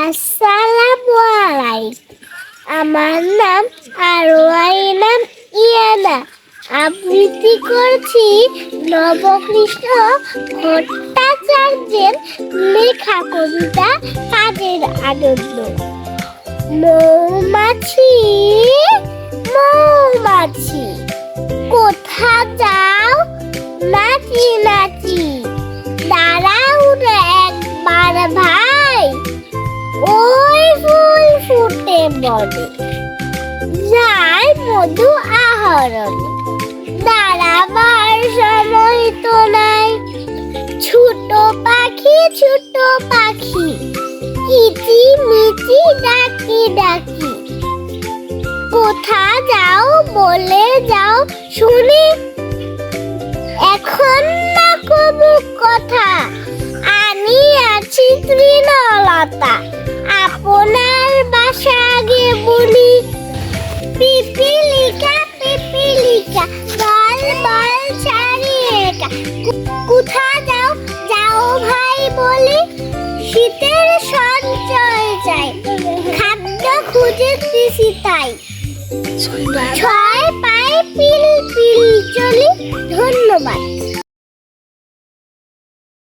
আসসালামু আলাইকুম। আমার নাম নাম ইয়ানা। আবৃত্তি করছি নবকৃষ্ণ ভট্টাচার্যের লেখা কবিতা কাজের আনন্দ। মৌমাছি মৌমাছি কোথা যাও নাচি নাচি, দাঁড়াও না একবার ভাই, ওই ফুল ফুটে বনে যাই মধু আহরণে, দাঁড়াবার সময় তো নাই। ছোট পাখি কিচি মিচি ডাকি ডাকি, কোথা যাও বলে যাও শুনি, এখন না কবু কথা, আমি আছি তৃণলতা, আপনার বাসা আগে বলি। পিপিলিকা বল বল ছাড়িয়ে কোথা যাও যাও ভাই বলি, শীতের সঞ্চয় চাই, খাদ্য খুঁজেছি তাই, ছয় পায়ে পিল পিল চলি। ধন্যবাদ।